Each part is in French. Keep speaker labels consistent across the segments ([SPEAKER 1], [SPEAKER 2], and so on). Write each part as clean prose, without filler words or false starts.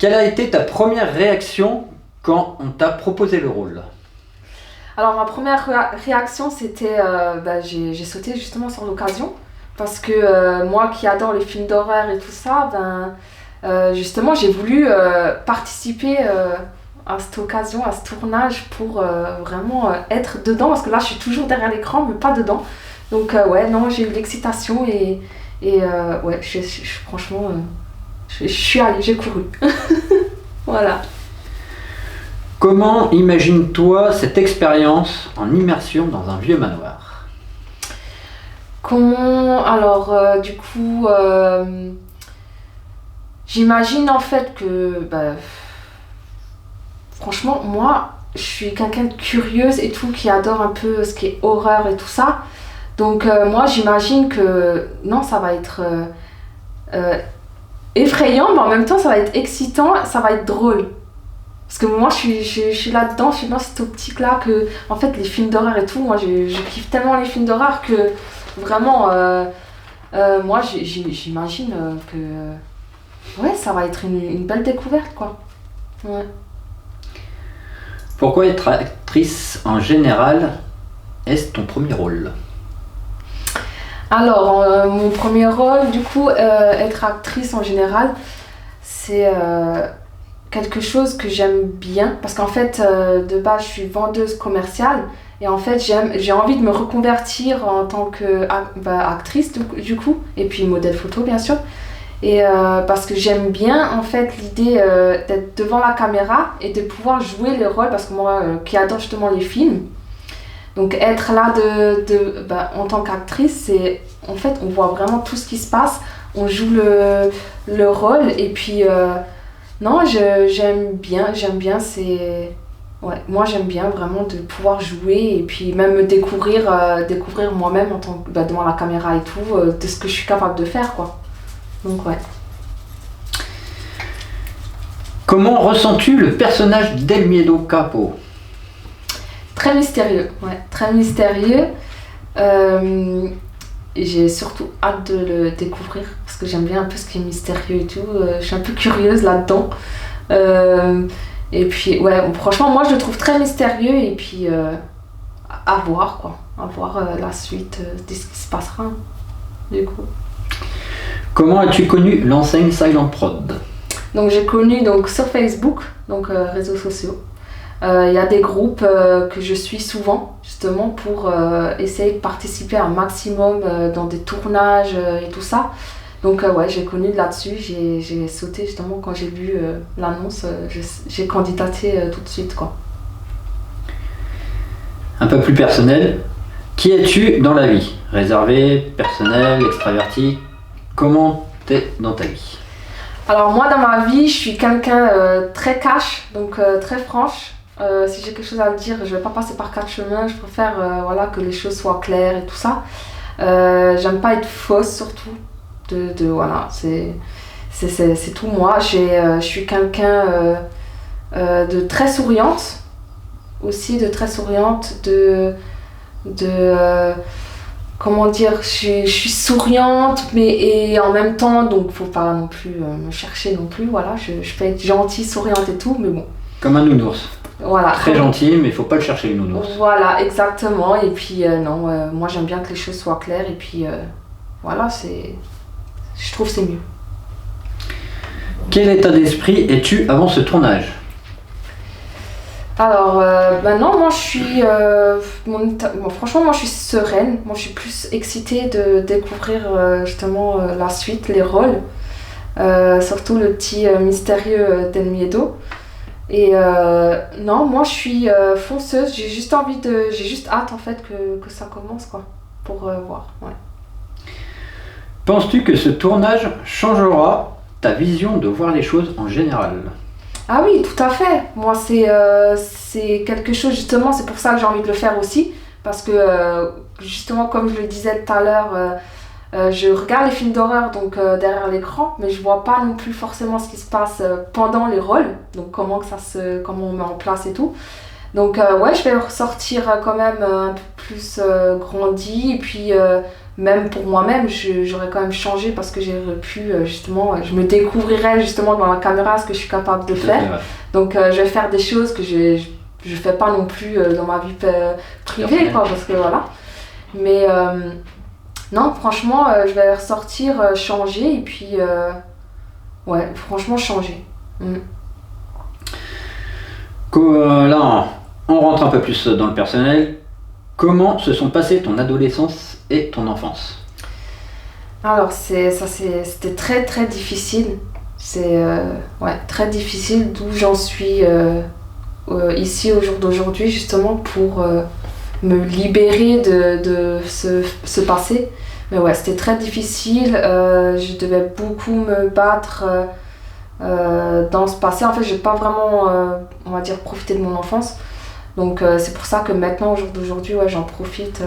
[SPEAKER 1] Quelle a été ta première réaction quand on t'a proposé le rôle?
[SPEAKER 2] Alors ma première réaction c'était j'ai sauté justement sur l'occasion parce que moi qui adore les films d'horreur et tout ça, justement j'ai voulu participer à cette occasion, à ce tournage pour vraiment être dedans parce que là je suis toujours derrière l'écran mais pas dedans. Donc ouais non j'ai eu l'excitation et ouais franchement je suis allée, j'ai couru. Voilà.
[SPEAKER 1] Comment imagines-toi cette expérience en immersion dans un vieux manoir?
[SPEAKER 2] Comment alors du coup j'imagine en fait que franchement moi je suis quelqu'un de curieuse et tout qui adore un peu ce qui est horreur et tout ça. Donc moi j'imagine que non ça va être effrayant mais en même temps ça va être excitant, ça va être drôle. Parce que moi je suis là-dedans, je suis dans cette optique-là que en fait les films d'horreur et tout, moi je kiffe tellement les films d'horreur que vraiment moi j'imagine que ouais ça va être une belle découverte quoi. Ouais.
[SPEAKER 1] Pourquoi être actrice en général est-ce ton premier rôle?
[SPEAKER 2] Alors mon premier rôle du coup être actrice en général c'est quelque chose que j'aime bien parce qu'en fait de base je suis vendeuse commerciale et en fait j'ai envie de me reconvertir en tant que actrice du coup et puis modèle photo bien sûr et parce que j'aime bien en fait l'idée d'être devant la caméra et de pouvoir jouer le rôle parce que moi qui adore justement les films donc être là en tant qu'actrice c'est en fait on voit vraiment tout ce qui se passe, on joue le rôle et puis non, j'aime bien, c'est... Ouais, moi j'aime bien vraiment de pouvoir jouer et puis même me découvrir moi-même en tant que, devant la caméra et tout, de ce que je suis capable de faire, quoi. Donc ouais.
[SPEAKER 1] Comment ressens-tu le personnage d'El Miedo Capo?
[SPEAKER 2] Très mystérieux, ouais, très mystérieux. Et j'ai surtout hâte de le découvrir parce que j'aime bien un peu ce qui est mystérieux et tout. Je suis un peu curieuse là-dedans. Et puis, ouais, franchement, moi je le trouve très mystérieux et puis à voir quoi. À voir la suite de ce qui se passera du coup.
[SPEAKER 1] Comment as-tu connu l'enseigne Silent Prod?
[SPEAKER 2] Donc j'ai connu donc, sur Facebook, donc réseaux sociaux. Il y a des groupes que je suis souvent justement pour essayer de participer un maximum dans des tournages et tout ça. Donc ouais, j'ai connu là-dessus, j'ai sauté justement quand j'ai vu l'annonce, j'ai candidaté tout de suite quoi.
[SPEAKER 1] Un peu plus personnel, qui es-tu dans la vie? Réservé, personnel, extraverti? Comment t'es dans ta vie?
[SPEAKER 2] Alors moi dans ma vie, je suis quelqu'un très cash, donc très franche. Si j'ai quelque chose à dire, je vais pas passer par quatre chemins, je préfère voilà, que les choses soient claires et tout ça. J'aime pas être fausse surtout. Voilà, c'est tout moi. Je suis quelqu'un de très souriante, aussi de très souriante, comment dire, je suis souriante, et en même temps, donc faut pas non plus me chercher non plus, voilà, je peux être gentille, souriante et tout, mais bon.
[SPEAKER 1] Comme un nounours.
[SPEAKER 2] Voilà.
[SPEAKER 1] Très gentil, mais il faut pas le chercher le nounours.
[SPEAKER 2] Voilà, exactement, et puis non, moi j'aime bien que les choses soient claires, et puis voilà, je trouve que c'est mieux.
[SPEAKER 1] Quel état d'esprit es-tu avant ce tournage?
[SPEAKER 2] Alors, non, moi je suis. Franchement, moi je suis sereine. Moi je suis plus excitée de découvrir justement la suite, les rôles. Surtout le petit mystérieux d'El Miedo. Et non, moi je suis fonceuse. J'ai juste hâte en fait que ça commence quoi. Pour voir. Ouais.
[SPEAKER 1] Penses-tu que ce tournage changera ta vision de voir les choses en général?
[SPEAKER 2] Ah oui, tout à fait. Moi, c'est quelque chose, justement, c'est pour ça que j'ai envie de le faire aussi. Parce que, justement, comme je le disais tout à l'heure, je regarde les films d'horreur donc derrière l'écran, mais je vois pas non plus forcément ce qui se passe pendant les rôles. Donc, comment on met en place et tout. Donc, ouais, je vais ressortir quand même un peu plus grandi. Et puis, même pour moi-même, j'aurais quand même changé parce que j'aurais pu justement, je me découvrirais justement devant la caméra ce que je suis capable de faire.
[SPEAKER 1] Ouais.
[SPEAKER 2] Donc je vais faire des choses que je fais pas non plus dans ma vie privée, quoi, parce que voilà. Mais non, franchement, je vais ressortir changer et puis ouais, franchement changer.
[SPEAKER 1] Là, on rentre un peu plus dans le personnel. Comment se sont passées ton adolescence et ton enfance?
[SPEAKER 2] Alors c'était très très difficile. C'est ouais, très difficile, d'où j'en suis ici au jour d'aujourd'hui, justement pour me libérer de ce passé. Mais ouais, c'était très difficile. Je devais beaucoup me battre dans ce passé. En fait, j'ai pas vraiment, on va dire, profité de mon enfance. Donc c'est pour ça que maintenant, au jour d'aujourd'hui, ouais, j'en profite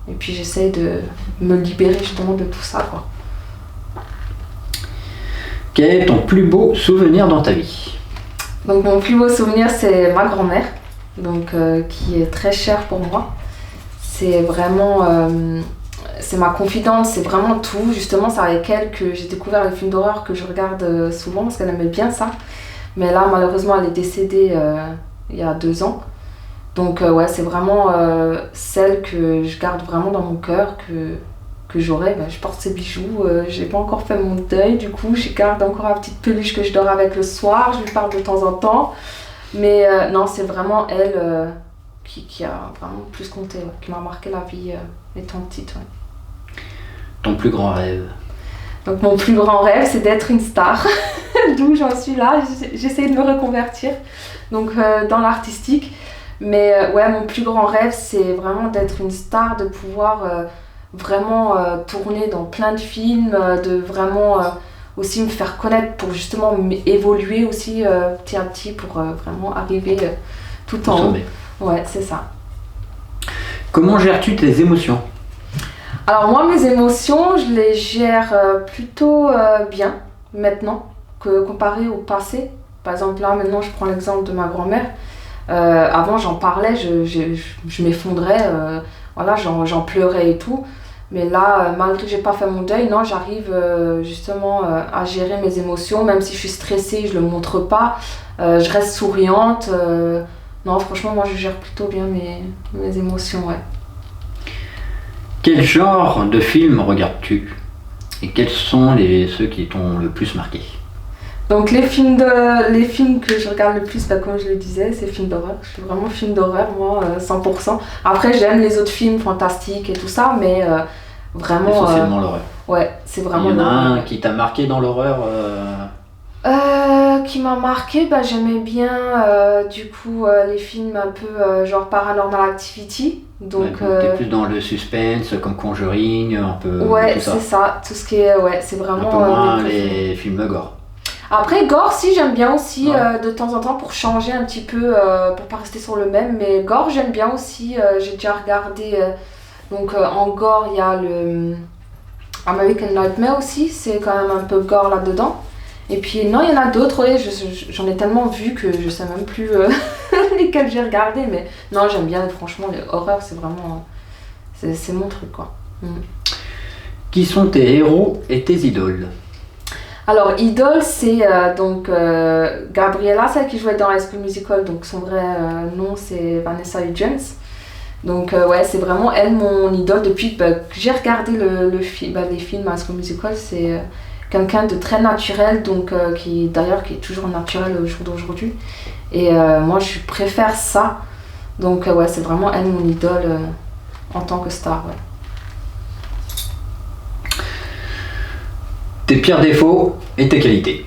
[SPEAKER 2] et puis j'essaye de me libérer justement de tout ça, quoi.
[SPEAKER 1] Quel est ton plus beau souvenir dans ta vie?
[SPEAKER 2] Donc mon plus beau souvenir, c'est ma grand-mère, donc qui est très chère pour moi. C'est vraiment, c'est ma confidente, c'est vraiment tout. Justement, c'est avec elle que j'ai découvert les films d'horreur que je regarde souvent parce qu'elle aimait bien ça. Mais là, malheureusement, elle est décédée il y a 2 ans. Donc ouais, c'est vraiment celle que je garde vraiment dans mon cœur, que j'aurai. Je porte ses bijoux, j'ai pas encore fait mon deuil, du coup je garde encore la petite peluche que je dors avec le soir, je lui parle de temps en temps. Mais non, c'est vraiment elle qui a vraiment plus compté, ouais, qui m'a marqué la vie étant petite. Ouais.
[SPEAKER 1] Ton plus grand rêve?
[SPEAKER 2] Donc mon plus grand rêve, c'est d'être une star, d'où j'en suis là, j'essaie de me reconvertir donc, dans l'artistique. Mais ouais, mon plus grand rêve, c'est vraiment d'être une star, de pouvoir vraiment tourner dans plein de films, de vraiment aussi me faire connaître pour justement évoluer aussi petit à petit pour vraiment arriver tout en haut. Ouais, c'est ça.
[SPEAKER 1] Comment gères-tu tes émotions?
[SPEAKER 2] Alors moi, mes émotions, je les gère plutôt bien maintenant que comparé au passé. Par exemple, là, maintenant, je prends l'exemple de ma grand-mère. Avant, j'en parlais, je m'effondrais, voilà, j'en pleurais et tout. Mais là, malgré que j'ai pas fait mon deuil, non, j'arrive justement à gérer mes émotions. Même si je suis stressée, je le montre pas. Je reste souriante. Non, franchement, moi, je gère plutôt bien mes émotions, ouais.
[SPEAKER 1] Quel genre de film regardes-tu? Et quels sont ceux qui t'ont le plus marqué?
[SPEAKER 2] Donc les films que je regarde le plus, comme je le disais, c'est films d'horreur. Je suis vraiment film d'horreur, moi, 100%. Après, j'aime les autres films fantastiques et tout ça, mais vraiment...
[SPEAKER 1] Essentiellement l'horreur.
[SPEAKER 2] Ouais, c'est vraiment
[SPEAKER 1] Il y en a
[SPEAKER 2] l'horreur.
[SPEAKER 1] un qui t'a marqué dans l'horreur
[SPEAKER 2] Qui m'a marqué, j'aimais bien du coup les films un peu genre Paranormal Activity. Donc
[SPEAKER 1] t'es plus dans le suspense, comme Conjuring, un peu
[SPEAKER 2] ouais,
[SPEAKER 1] tout ça.
[SPEAKER 2] c'est ça, tout ce qui est, ouais, c'est vraiment...
[SPEAKER 1] Un peu moins les films gore.
[SPEAKER 2] Après, gore, si, j'aime bien aussi
[SPEAKER 1] Ouais.
[SPEAKER 2] de temps en temps pour changer un petit peu, pour pas rester sur le même. Mais gore, j'aime bien aussi. J'ai déjà regardé. Donc, en gore, il y a le American Nightmare aussi. C'est quand même un peu gore là-dedans. Et puis, non, il y en a d'autres. Ouais, j'en ai tellement vu que je sais même plus lesquels j'ai regardé. Mais non, j'aime bien, franchement, les horreurs, c'est vraiment. C'est mon truc, quoi.
[SPEAKER 1] Qui sont tes héros et tes idoles?
[SPEAKER 2] Alors, idole, c'est donc Gabriella, celle qui jouait dans High School Musical, donc son vrai nom c'est Vanessa Hudgens. Donc ouais, c'est vraiment elle mon idole depuis que j'ai regardé les films High School Musical. C'est quelqu'un de très naturel, donc qui est toujours naturel au jour d'aujourd'hui. Et moi je préfère ça. Donc ouais, c'est vraiment elle mon idole en tant que star. Ouais.
[SPEAKER 1] Tes pires défauts et tes qualités?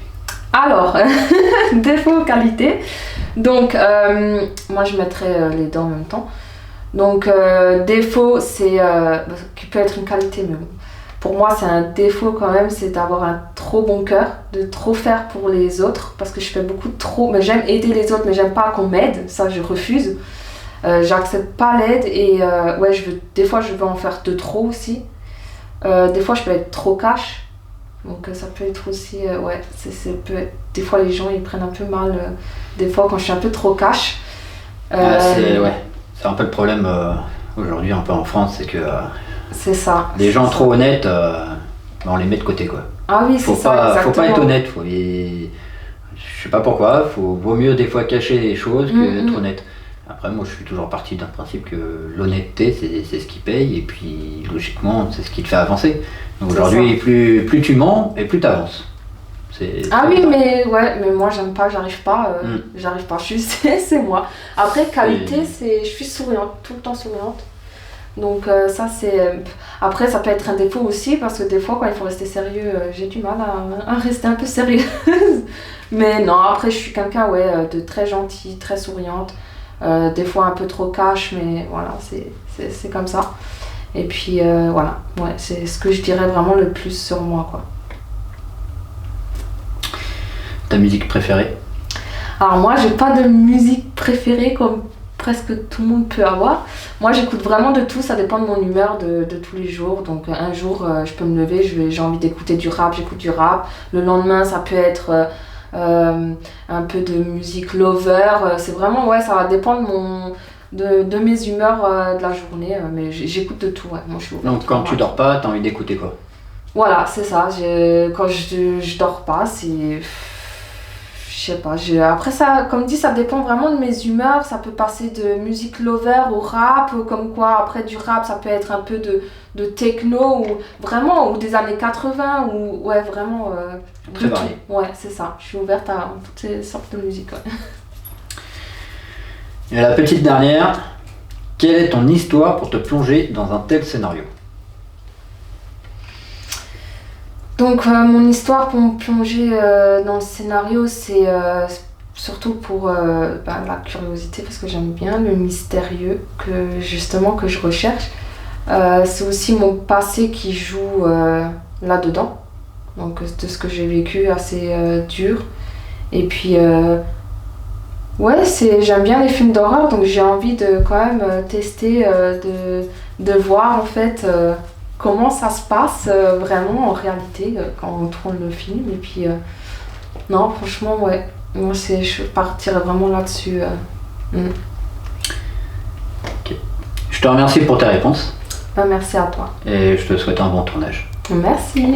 [SPEAKER 2] Alors, défaut, qualité. Donc, moi je mettrais les deux en même temps. Donc, défaut, c'est qui peut être une qualité, mais bon. Pour moi, c'est un défaut quand même, c'est d'avoir un trop bon cœur, de trop faire pour les autres, parce que je fais beaucoup de trop. Mais j'aime aider les autres, mais j'aime pas qu'on m'aide, ça je refuse. J'accepte pas l'aide et ouais, des fois je veux en faire de trop aussi. Des fois je peux être trop cash. Donc ça peut être aussi, ouais, des fois les gens ils prennent un peu mal, des fois quand je suis un peu trop cash.
[SPEAKER 1] C'est un peu le problème aujourd'hui un peu en France, c'est que
[SPEAKER 2] C'est ça.
[SPEAKER 1] les gens trop honnêtes, on les met de côté quoi.
[SPEAKER 2] Ah oui, c'est ça,
[SPEAKER 1] Faut pas être
[SPEAKER 2] exactement.
[SPEAKER 1] honnête, je sais pas pourquoi, vaut mieux des fois cacher les choses que être honnête. Après moi je suis toujours parti d'un principe que l'honnêteté c'est ce qui paye et puis logiquement c'est ce qui te fait avancer. Donc
[SPEAKER 2] C'est
[SPEAKER 1] aujourd'hui plus tu mens et plus tu avances.
[SPEAKER 2] Ah oui, mais moi j'aime pas, j'arrive pas, c'est moi. Après, qualité, je suis souriante, tout le temps souriante. Donc ça c'est... Après, ça peut être un défaut aussi, parce que des fois, quand il faut rester sérieux, j'ai du mal à rester un peu sérieuse. Mais non, après, je suis quelqu'un, de très gentil, très souriante. Des fois un peu trop cash, mais voilà, c'est comme ça. Et puis voilà, c'est ce que je dirais vraiment le plus sur moi, quoi.
[SPEAKER 1] Ta musique préférée?
[SPEAKER 2] Alors moi, j'ai pas de musique préférée comme presque tout le monde peut avoir. Moi, j'écoute vraiment de tout, ça dépend de mon humeur de tous les jours. Donc un jour, je peux me lever, j'ai envie d'écouter du rap, j'écoute du rap. Le lendemain, ça peut être un peu de musique lover. C'est vraiment, ça va dépendre de mes humeurs de la journée. Mais j'écoute de tout, Moi, je suis ouverte.
[SPEAKER 1] Donc quand tu dors pas, t'as envie d'écouter quoi?
[SPEAKER 2] Voilà, c'est ça. Quand je dors pas, c'est... Je sais pas, après ça, comme dit, ça dépend vraiment de mes humeurs. Ça peut passer de musique lover au rap, comme quoi après du rap, ça peut être un peu de techno ou des années 80 ou vraiment
[SPEAKER 1] Très varié.
[SPEAKER 2] Ouais, c'est ça. Je suis ouverte à toutes ces sortes de musique.
[SPEAKER 1] Et la petite dernière, quelle est ton histoire pour te plonger dans un tel scénario?
[SPEAKER 2] Donc mon histoire pour me plonger dans le scénario, c'est surtout pour la curiosité, parce que j'aime bien le mystérieux que je recherche. C'est aussi mon passé qui joue là-dedans, donc de ce que j'ai vécu assez dur. Et puis j'aime bien les films d'horreur, donc j'ai envie de quand même tester, de voir en fait comment ça se passe vraiment en réalité quand on tourne le film. Et puis non, franchement, moi je partirais vraiment là-dessus.
[SPEAKER 1] Ok. Je te remercie pour tes réponses
[SPEAKER 2] Merci à toi.
[SPEAKER 1] et je te souhaite un bon tournage.
[SPEAKER 2] Merci.